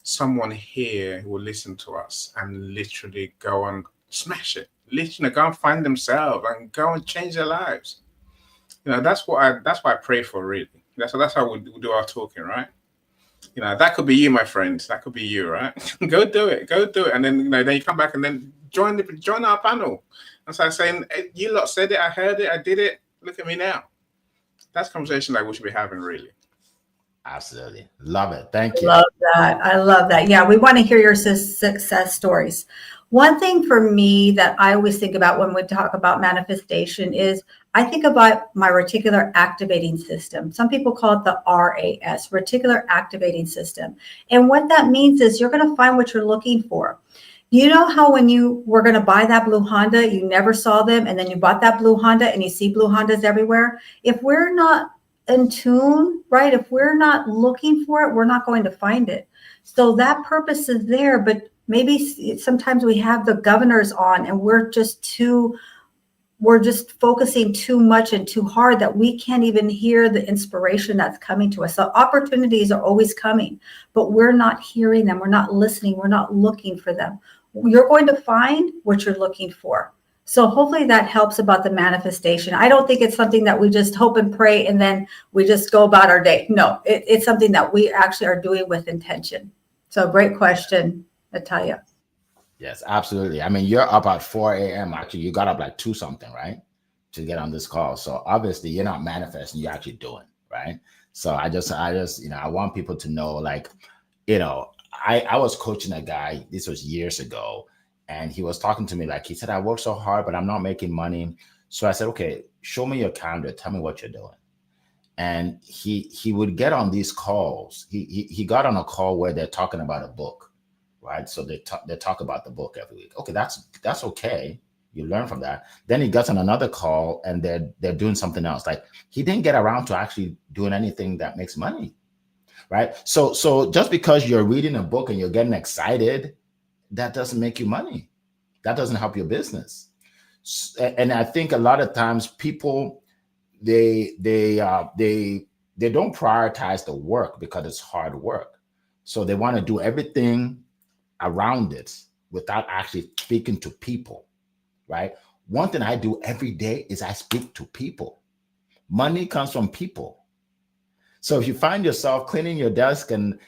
someone here will listen to us and literally go and smash it. Literally, go and find themselves and go and change their lives. That's what I pray for, really. That's how we do our talking, right? That could be you, my friend. That could be you, right? Go do it, and then then you come back and then join our panel. And so I'm saying, hey, you lot said it, I heard it, I did it. Look at me now. That's conversation that we should be having, really. Absolutely. Love it. Thank you. I love that. Yeah, we want to hear your success stories. One thing for me that I always think about when we talk about manifestation is I think about my reticular activating system. Some people call it the RAS, reticular activating system. And what that means is you're going to find what you're looking for. You know how when you were going to buy that blue Honda, you never saw them, and then you bought that blue Honda and you see blue Hondas everywhere? If we're not in tune, right? If we're not looking for it, we're not going to find it. So that purpose is there, but maybe sometimes we have the governors on and we're just focusing too much and too hard that we can't even hear the inspiration that's coming to us. So opportunities are always coming, but we're not hearing them. We're not listening. We're not looking for them. You're going to find what you're looking for. So hopefully that helps about the manifestation. I don't think it's something that we just hope and pray and then we just go about our day. No, it's something that we actually are doing with intention. So great question, Natalia. Yes, absolutely. I mean, you're up at 4 a.m. Actually, you got up like 2 something, right? To get on this call. So obviously you're not manifesting, you're actually doing, right? So I just, I want people to know, like, I was coaching a guy, this was years ago, and he was talking to me, like, he said, I work so hard, but I'm not making money. So I said, okay, show me your calendar. Tell me what you're doing. And he would get on these calls. He got on a call where they're talking about a book, right? So they talk about the book every week. Okay, that's okay. You learn from that. Then he gets on another call and they're doing something else. Like, he didn't get around to actually doing anything that makes money, right? So just because you're reading a book and you're getting excited, that doesn't make you money. That doesn't help your business. And I think a lot of times people, they don't prioritize the work because it's hard work. So they want to do everything around it without actually speaking to people, right? One thing I do every day is I speak to people. Money comes from people. So if you find yourself cleaning your desk and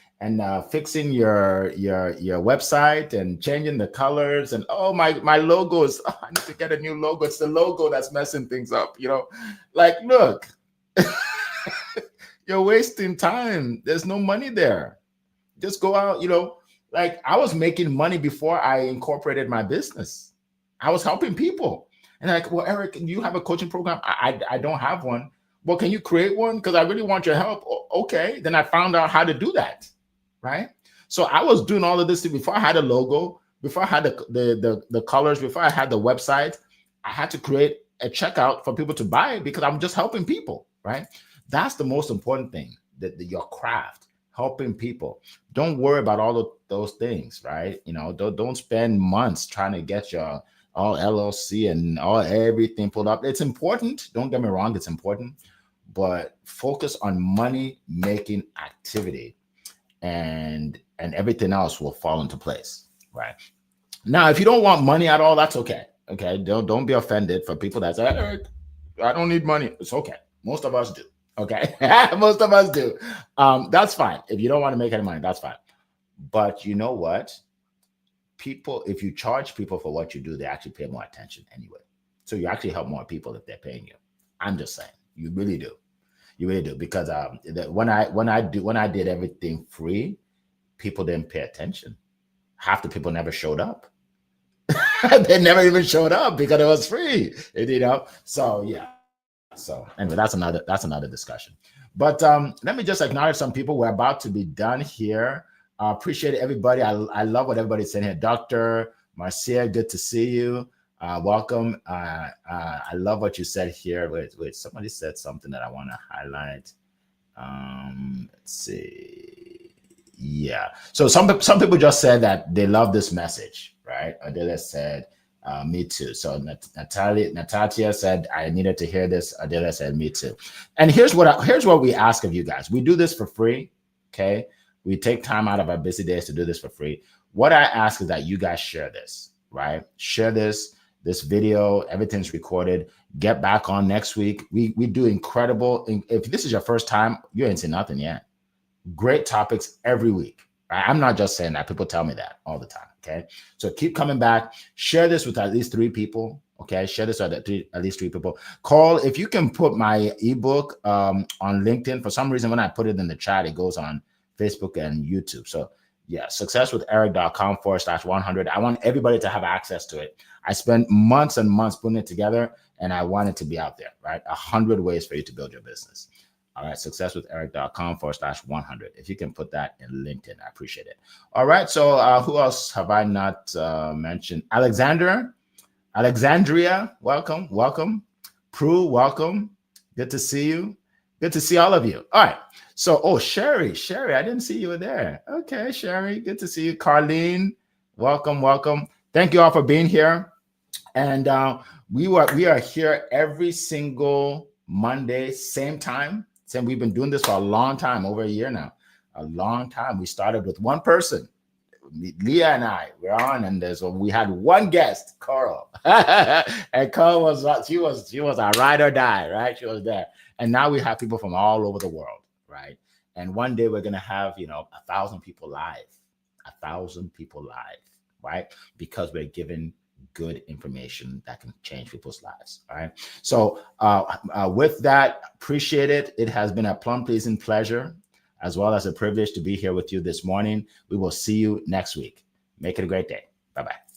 fixing your website and changing the colors and, oh, my logos, I need to get a new logo. It's the logo that's messing things up, like, look, you're wasting time. There's no money there. Just go out, like, I was making money before I incorporated my business. I was helping people. And like, well, Eric, do you have a coaching program? I don't have one. Well, can you create one? Because I really want your help. Okay. Then I found out how to do that. Right. So I was doing all of this before I had a logo, before I had the colors, before I had the website. I had to create a checkout for people to buy it because I'm just helping people. Right. That's the most important thing, that your craft, helping people. Don't worry about all of those things. Right. Don't spend months trying to get your all LLC and everything pulled up. It's important. Don't get me wrong. It's important. But focus on money making activity. And everything else will fall into place, right? Now, if you don't want money at all, that's okay. Okay, don't be offended for people that say, Eric, I don't need money. It's okay. Most of us do. Okay, most of us do. That's fine. If you don't want to make any money, that's fine. But you know what? People, if you charge people for what you do, they actually pay more attention anyway. So you actually help more people if they're paying you. I'm just saying, you really do. You really do, because when I did everything free, people didn't pay attention. Half the people never showed up. They never even showed up because it was free. So yeah. So anyway, that's another discussion. But let me just acknowledge some people. We're about to be done here. Appreciate everybody. I love what everybody's saying here. Dr. Marcia, good to see you. Welcome. I love what you said here. Wait. Somebody said something that I want to highlight. Let's see. Yeah. So some people just said that they love this message, right? Adela said, me too. So Natalia said, I needed to hear this. Adela said, me too. And here's what we ask of you guys. We do this for free. Okay. We take time out of our busy days to do this for free. What I ask is that you guys share this, right? Share this video. Everything's recorded. Get back on next week. We do incredible. If this is your first time, you ain't seen nothing yet. Great topics every week. Right? I'm not just saying that. People tell me that all the time. Okay. So keep coming back. Share this with at least 3 people. Okay. Share this with at least 3 people. Call, if you can put my ebook on LinkedIn. For some reason, when I put it in the chat, it goes on Facebook and YouTube. So yeah, successwitheric.com/100. I want everybody to have access to it. I spent months and months putting it together, and I want it to be out there, right? 100 ways for you to build your business. All right, successwitheric.com/100. If you can put that in LinkedIn, I appreciate it. All right, so who else have I not mentioned? Alexandria, welcome. Prue, welcome. Good to see you. Good to see all of you. All right. So, Sherry, I didn't see you were there. Okay, Sherry, good to see you. Carlene, welcome. Thank you all for being here. And we are here every single Monday, same time. We've been doing this for a long time, over a year now. A long time. We started with one person, Leah and I. We're on, and we had one guest, Coral, and Coral was our ride or die, right? She was there. And now we have people from all over the world, right? And one day we're going to have, 1,000 people live, right? Because we're giving good information that can change people's lives, all right? So with that, appreciate it. It has been a plum pleasing pleasure, as well as a privilege to be here with you this morning. We will see you next week. Make it a great day. Bye-bye.